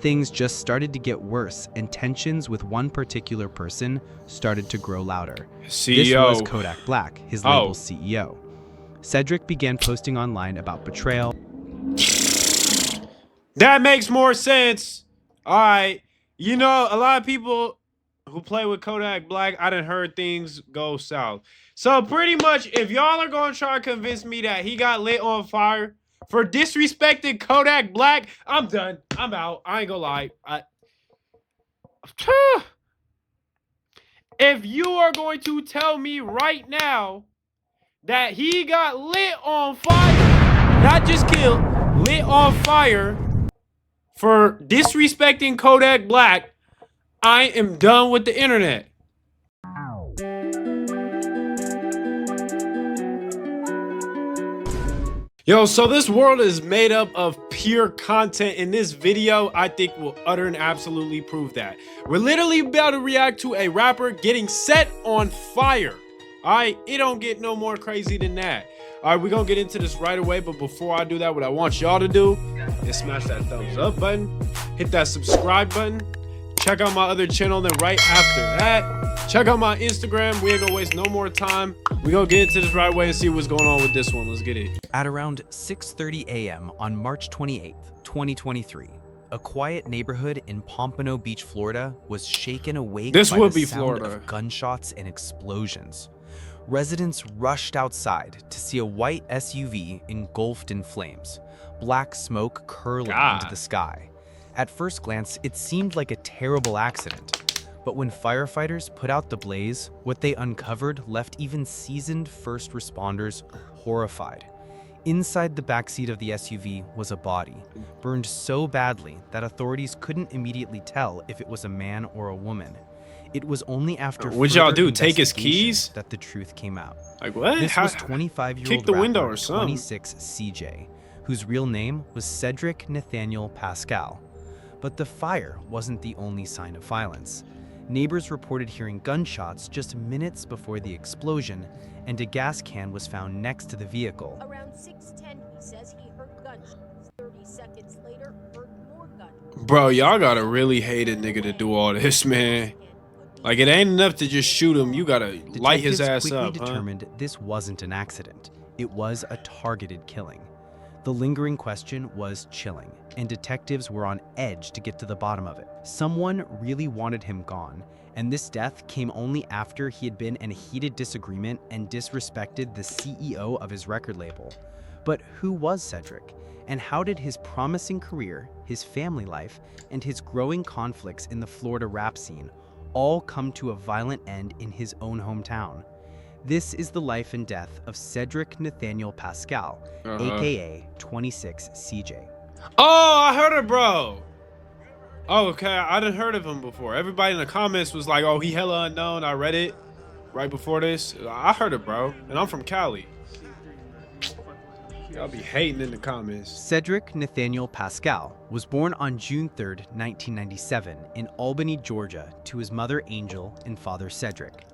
things just started to get worse and tensions with one particular person started to grow louder. This was CEO. Kodack Black, his Oh. label's CEO. Cedric began posting online about betrayal. That makes more sense. All right. You know, a lot of people who play with Kodack Black, I done heard things go south. So pretty much, if y'all are going to try to convince me that he got lit on fire for disrespecting Kodack Black, I'm done. I'm out. I ain't gonna lie. If you are going to tell me right now that he got lit on fire, not just killed, lit on fire for disrespecting Kodack Black, I am done with the internet. Yo, so this world is made up of pure content. In this video, I think will utter and absolutely prove that. We're literally about to react to a rapper getting set on fire. All right, it don't get no more crazy than that. All right, we're gonna get into this right away, but before I do that, what I want y'all to do is smash that thumbs up button, hit that subscribe button, check out my other channel, then right after that, check out my Instagram. We ain't gonna waste no more time. We're gonna get into this right away and see what's going on with this one. Let's get it. At around 6:30 a.m. on March 28th, 2023, a quiet neighborhood in Pompano Beach, Florida, was shaken awake by the sound of gunshots and explosions. Residents rushed outside to see a white SUV engulfed in flames, black smoke curling into the sky. At first glance, it seemed like a terrible accident, but when firefighters put out the blaze, what they uncovered left even seasoned first responders horrified. Inside the backseat of the SUV was a body, burned so badly that authorities couldn't immediately tell if it was a man or a woman. It was only after What'd y'all do? Take his keys? That the truth came out. Like what? This was 25-year-old kick the window or something. 26 CJ, whose real name was Cedric Nathaniel Pascal. But the fire wasn't the only sign of violence. Neighbors reported hearing gunshots just minutes before the explosion, and a gas can was found next to the vehicle. Around 6:10, he says he heard gunshots. 30 seconds later, heard more gunshots. Bro, y'all gotta really hate a nigga to do all this, man. Like, it ain't enough to just shoot him. You gotta light his ass quickly up, determined this wasn't an accident. It was a targeted killing. The lingering question was chilling, and detectives were on edge to get to the bottom of it. Someone really wanted him gone, and this death came only after he had been in a heated disagreement and disrespected the CEO of his record label. But who was Cedric? And how did his promising career, his family life, and his growing conflicts in the Florida rap scene all come to a violent end in his own hometown? This is the life and death of Cedric Nathaniel Pascal, aka 26 CJ. Oh, I heard it, bro. Oh, okay, I done heard of him before. Everybody in the comments was like, oh, he hella unknown. I read it right before this. I heard it, bro. And I'm from Cali. Y'all be hating in the comments. Cedric Nathaniel Pascal was born on June 3rd, 1997 in Albany, Georgia, to his mother Angel and father Cedric.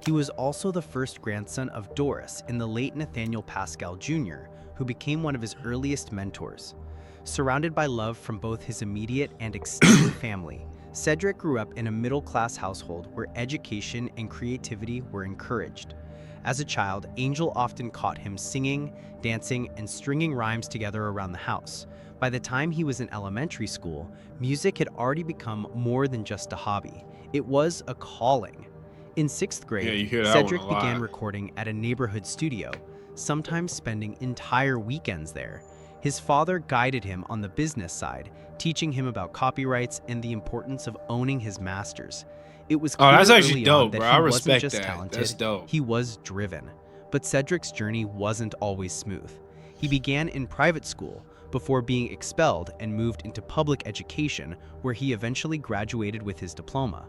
He was also the first grandson of Doris and the late Nathaniel Pascal Jr., who became one of his earliest mentors. Surrounded by love from both his immediate and extended family, Cedric grew up in a middle-class household where education and creativity were encouraged. As a child, Angel often caught him singing, dancing, and stringing rhymes together around the house. By the time he was in elementary school, music had already become more than just a hobby. It was a calling. In 6th grade, Cedric began recording at a neighborhood studio, sometimes spending entire weekends there. His father guided him on the business side, teaching him about copyrights and the importance of owning his masters. It was clear that's actually dope, that bro. he I wasn't respect just that. talented, That's dope. he was driven. But Cedric's journey wasn't always smooth. He began in private school before being expelled and moved into public education, where he eventually graduated with his diploma.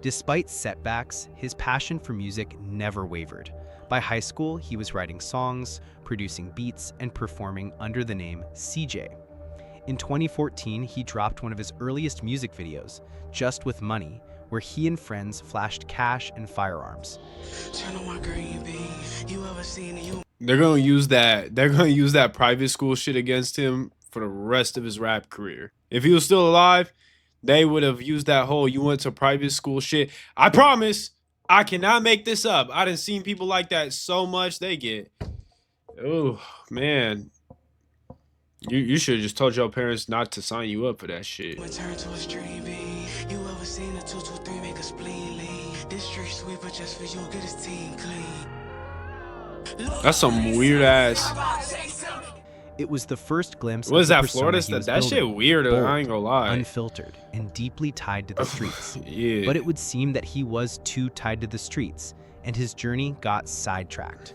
Despite setbacks, his passion for music never wavered. By high school, he was writing songs, producing beats, and performing under the name CJ. In 2014, he dropped one of his earliest music videos, Just With Money, where he and friends flashed cash and firearms. They're gonna use that private school shit against him for the rest of his rap career. If he was still alive, they would have used that whole "you went to private school" shit. I promise, I cannot make this up. I done seen people like that so much. They get, oh man, you should have just told your parents not to sign you up for that shit. Return to a stream beam. You ever seen a 223 make a spleen lean? This street sweeper just for you, get his team clean. That's some weird ass. It was the first glimpse What is of the that, Florida? persona he was That shit building, weird. bold, I ain't gonna lie. unfiltered, and deeply tied to the streets. Yeah. But it would seem that he was too tied to the streets, and his journey got sidetracked.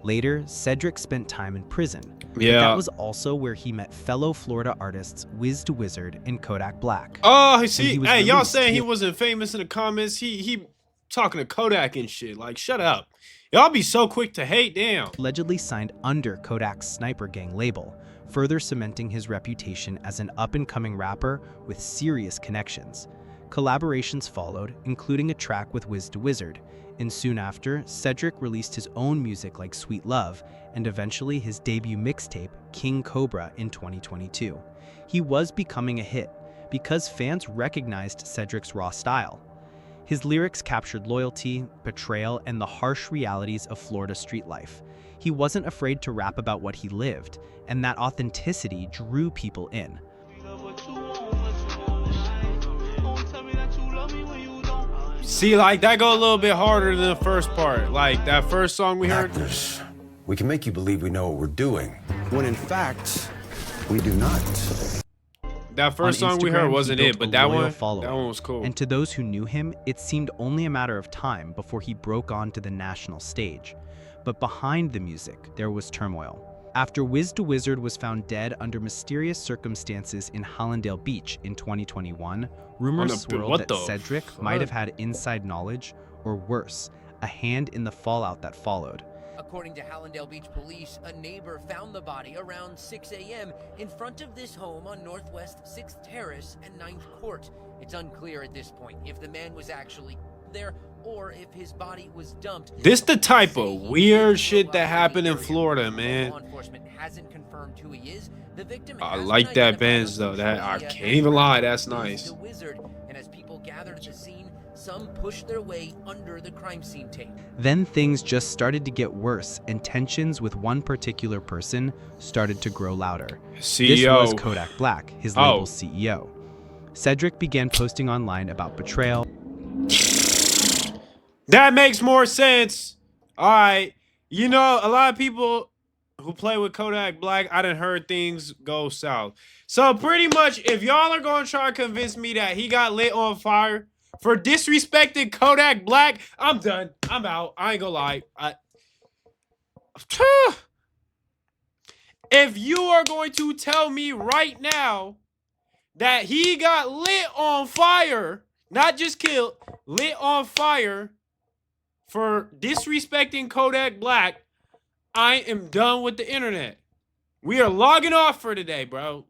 Later, Cedric spent time in prison. But Yeah. that was also where he met fellow Florida artists Wiz the Wizard and Kodack Black. Oh, he see, was hey, y'all released. saying he wasn't famous in the comments. He talking to Kodak and shit. Like, shut up. Y'all be so quick to hate. Damn. Allegedly signed under Kodack's Sniper Gang label, further cementing his reputation as an up-and-coming rapper with serious connections. Collaborations followed, including a track with Wiz the Wizard, and soon after, Cedric released his own music like Sweet Love, and eventually his debut mixtape, King Cobra, in 2022. He was becoming a hit, because fans recognized Cedric's raw style. His lyrics captured loyalty, betrayal, and the harsh realities of Florida street life. He wasn't afraid to rap about what he lived, and that authenticity drew people in. See, like, that go a little bit harder than the first part. Like, that first song we heard. Actors, we can make you believe we know what we're doing, when in fact, we do not. That first On song we Instagram, heard he wasn't built it, but a that loyal one following. was cool. And to those who knew him, it seemed only a matter of time before he broke onto the national stage. But behind the music, there was turmoil. After Wiz the Wizard was found dead under mysterious circumstances in Hallandale Beach in 2021, rumors swirled what that the Cedric fuck? might have had inside knowledge, or worse, a hand in the fallout that followed. According to Hallandale Beach police, a neighbor found the body around 6 a.m. in front of this home on Northwest 6th Terrace and 9th Court. It's unclear at this point if the man was actually there or if his body was dumped. This the type of weird shit that happened in Florida, man. Law enforcement hasn't confirmed who he is. The victim I has like been that identified Benz on though. That social I media can't even lie. That's as nice. The Wizard, and as people gathered at the scene, some pushed their way under the crime scene tape. Then things just started to get worse, and tensions with one particular person started to grow louder. This was CEO. Kodack Black, his Oh. label's CEO. Cedric began posting online about betrayal, That makes more sense. All right. You know, a lot of people who play with Kodack Black, I done heard things go south. So pretty much, if y'all are going to try to convince me that he got lit on fire for disrespecting Kodack Black, I'm done. I'm out. I ain't gonna lie. If you are going to tell me right now that he got lit on fire, not just killed, lit on fire for disrespecting Kodack Black, I am done with the internet. We are logging off for today, bro.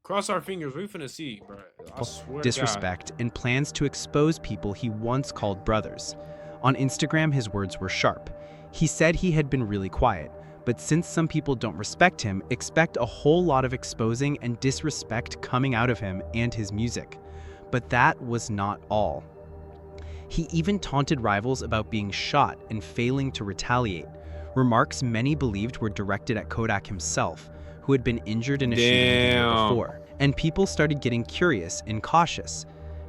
Cross our fingers. We finna see, bro. I swear disrespect, and plans to expose people he once called brothers. On Instagram, his words were sharp. He said he had been really quiet, but since some people don't respect him, expect a whole lot of exposing and disrespect coming out of him and his music. But that was not all. He even taunted rivals about being shot and failing to retaliate, remarks many believed were directed at Kodack himself, who had been injured in a shooting the year Damn. before. And people started getting curious and cautious.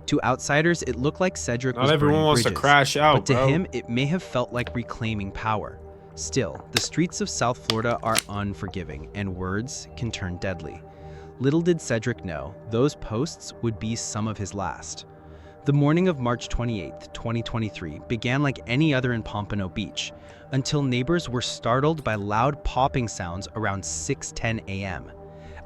To outsiders, it looked like Cedric Not was everyone burning wants to bridges, crash out, but to bro. him, it may have felt like reclaiming power. Still, the streets of South Florida are unforgiving, and words can turn deadly. Little did Cedric know, those posts would be some of his last. The morning of March 28, 2023 began like any other in Pompano Beach, until neighbors were startled by loud popping sounds around 6:10 a.m.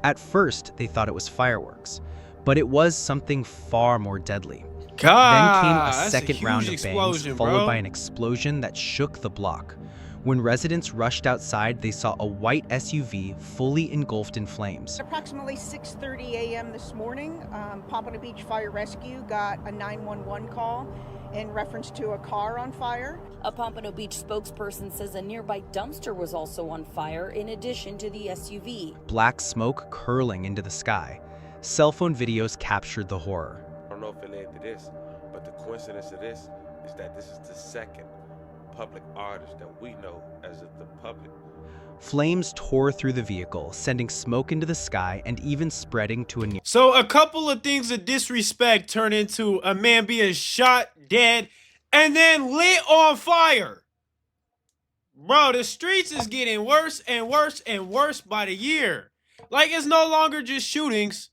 At first, they thought it was fireworks, but it was something far more deadly. Then came a that's second huge round of bangs, explosion, followed bro. by an explosion that shook the block. When residents rushed outside, they saw a white SUV fully engulfed in flames. Approximately 6:30 a.m. this morning, Pompano Beach Fire Rescue got a 911 call in reference to a car on fire. A Pompano Beach spokesperson says a nearby dumpster was also on fire in addition to the SUV. Black smoke curling into the sky. Cell phone videos captured the horror. I don't know if it led to this, but the coincidence of this is that this is the second public artist that we know as of the public. Flames tore through the vehicle, sending smoke into the sky and even spreading to a near. So a couple of things of disrespect turn into a man being shot, dead, and then lit on fire. Bro, the streets is getting worse and worse and worse by the year. Like, it's no longer just shootings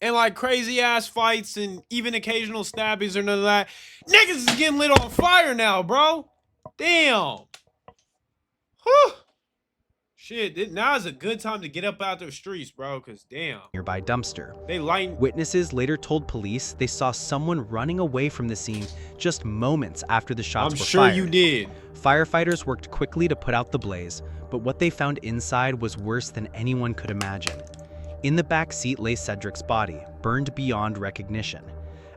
and like crazy ass fights and even occasional stabbings or none of that. Niggas is getting lit on fire now, bro. Damn. Whew. Shit, now is a good time to get up out the streets, bro, because damn. Nearby dumpster. They lighten. Witnesses later told police they saw someone running away from the scene just moments after the shots were fired. I'm sure you did. Firefighters worked quickly to put out the blaze, but what they found inside was worse than anyone could imagine. In the back seat lay Cedric's body, burned beyond recognition.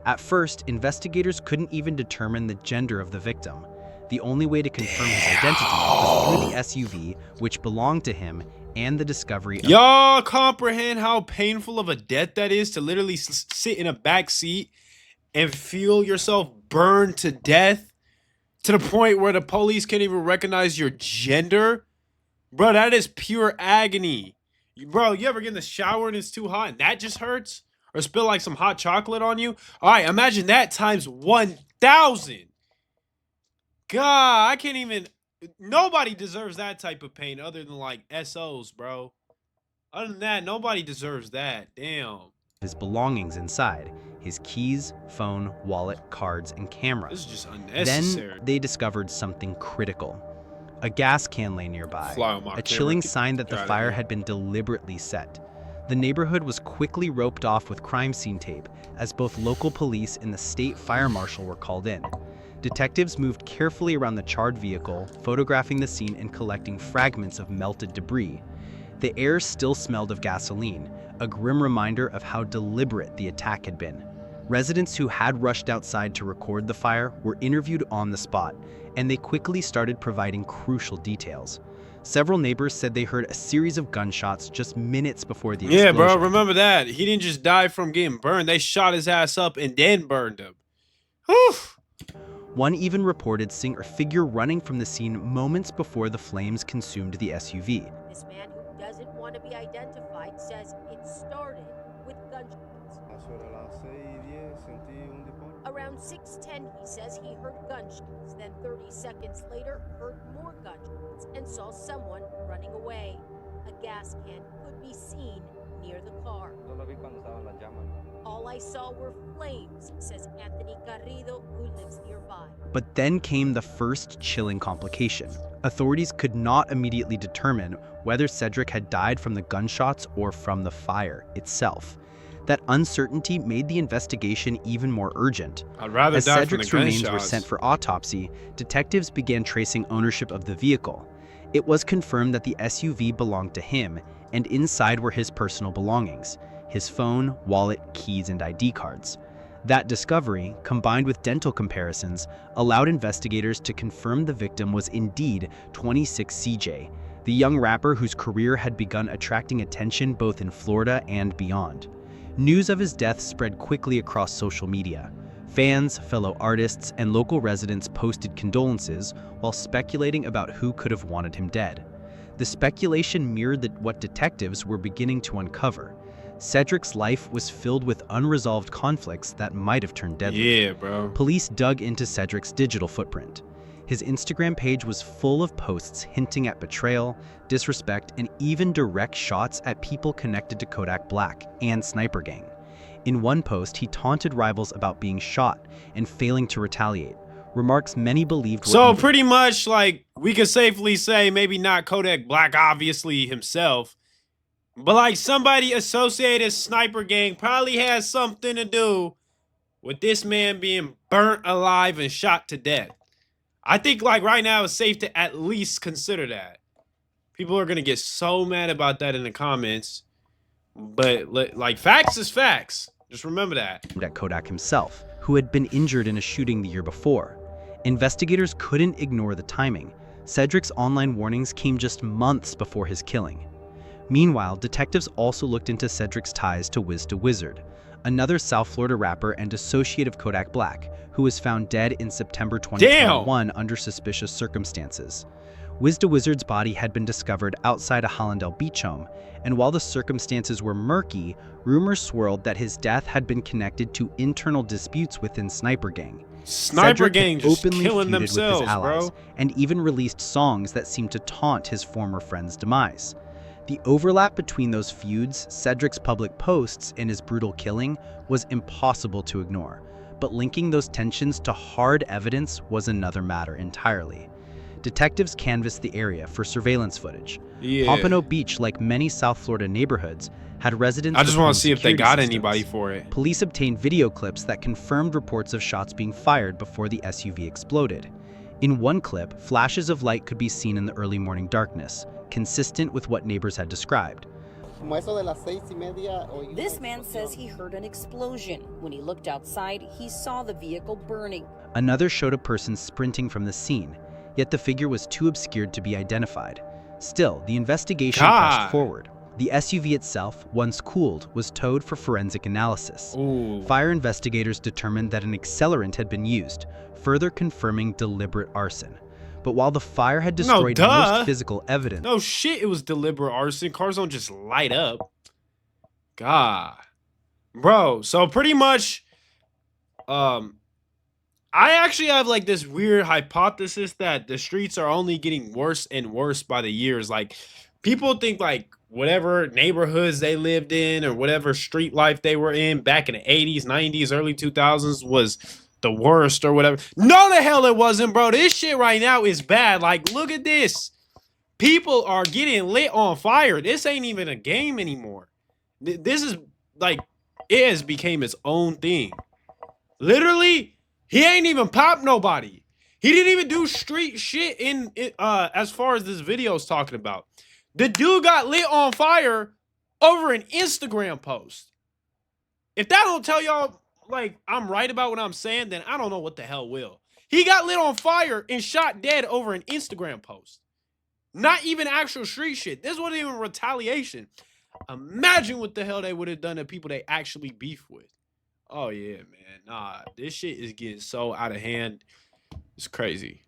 At first, investigators couldn't even determine the gender of the victim. The only way to confirm his identity was through the SUV, which belonged to him, and the discovery of— Y'all comprehend how painful of a death that is to literally sit in a back seat and feel yourself burned to death to the point where the police can't even recognize your gender? Bro, that is pure agony. Bro, you ever get in the shower and it's too hot and that just hurts? Or spill like some hot chocolate on you? All right, imagine that times 1,000. God, I can't even. Nobody deserves that type of pain other than like SOs, bro. Other than that, nobody deserves that. Damn. His belongings inside: his keys, phone, wallet, cards, and camera. This is just unnecessary. Then they discovered something critical. A gas can lay nearby, a chilling sign that the fire had been deliberately set. The neighborhood was quickly roped off with crime scene tape, as both local police and the state fire marshal were called in. Detectives moved carefully around the charred vehicle, photographing the scene and collecting fragments of melted debris. The air still smelled of gasoline, a grim reminder of how deliberate the attack had been. Residents who had rushed outside to record the fire were interviewed on the spot, and they quickly started providing crucial details. Several neighbors said they heard a series of gunshots just minutes before the explosion. Yeah, bro, remember that. He didn't just die from getting burned. They shot his ass up and then burned him. Whew. One even reported seeing a figure running from the scene moments before the flames consumed the SUV. This man who doesn't want to be identified says it started with gunshots. Around 6:10, he says he heard gunshots, then 30 seconds later heard more gunshots and saw someone running away. A gas can could be seen near the car. All I saw were flames, says Anthony Garrido, who lives nearby. But then came the first chilling complication. Authorities could not immediately determine whether Cedric had died from the gunshots or from the fire itself. That uncertainty made the investigation even more urgent. I'd rather As die Cedric's from the remains were gunshots. sent for autopsy, detectives began tracing ownership of the vehicle. It was confirmed that the SUV belonged to him, and inside were his personal belongings: his phone, wallet, keys, and ID cards. That discovery, combined with dental comparisons, allowed investigators to confirm the victim was indeed 26 CJ, the young rapper whose career had begun attracting attention both in Florida and beyond. News of his death spread quickly across social media. Fans, fellow artists, and local residents posted condolences while speculating about who could have wanted him dead. The speculation mirrored what detectives were beginning to uncover. Cedric's life was filled with unresolved conflicts that might have turned deadly. Yeah, bro. Police dug into Cedric's digital footprint. His Instagram page was full of posts hinting at betrayal, disrespect, and even direct shots at people connected to Kodack Black and Sniper Gang. In one post, he taunted rivals about being shot and failing to retaliate, remarks many believed were— So pretty much, like, we could safely say maybe not Kodack Black, obviously, himself, but like somebody associated Sniper Gang probably has something to do with this man being burnt alive and shot to death. I think like right now it's safe to at least consider that. People are gonna get so mad about that in the comments, but like facts is facts. Just remember that. At Kodack himself, who had been injured in a shooting the year before. Investigators couldn't ignore the timing. Cedric's online warnings came just months before his killing. Meanwhile, detectives also looked into Cedric's ties to Wiz da Wizard, another South Florida rapper and associate of Kodak Black, who was found dead in September 2021 under suspicious circumstances. Wiz da Wizard's body had been discovered outside a Hallandale beach home, and while the circumstances were murky, rumors swirled that his death had been connected to internal disputes within Sniper Gang. Sniper Cedric Gang had just openly killing feuded with his themselves, allies, bro. and even released songs that seemed to taunt his former friend's demise. The overlap between those feuds, Cedric's public posts, and his brutal killing was impossible to ignore, but linking those tensions to hard evidence was another matter entirely. Detectives canvassed the area for surveillance footage. Pompano Beach, like many South Florida neighborhoods, had residents. I just want to see if they got systems. anybody for it. Police obtained video clips that confirmed reports of shots being fired before the SUV exploded. In one clip, flashes of light could be seen in the early morning darkness, consistent with what neighbors had described. This man says he heard an explosion. When he looked outside, he saw the vehicle burning. Another showed a person sprinting from the scene, yet the figure was too obscured to be identified. Still, the investigation pressed forward. The SUV itself, once cooled, was towed for forensic analysis. Fire investigators determined that an accelerant had been used, further confirming deliberate arson. But while the fire had destroyed most physical evidence... No shit, it was deliberate arson. Cars don't just light up. God. Bro, so pretty much... I actually have like this weird hypothesis that the streets are only getting worse and worse by the years. Like, people think like whatever neighborhoods they lived in or whatever street life they were in back in the 80s, 90s, early 2000s was the worst or whatever. No, the hell it wasn't, bro. This shit right now is bad. Like, look at this. People are getting lit on fire. This ain't even a game anymore. This is like, it has became its own thing. Literally, he ain't even popped nobody. He didn't even do street shit in as far as this video is talking about. The dude got lit on fire over an Instagram post. If that don't tell y'all like I'm right about what I'm saying, then I don't know what the hell will. He got lit on fire and shot dead over an Instagram post. Not even actual street shit. This wasn't even retaliation. Imagine what the hell they would have done to people they actually beef with. Oh yeah, man. Nah, this shit is getting so out of hand. It's crazy.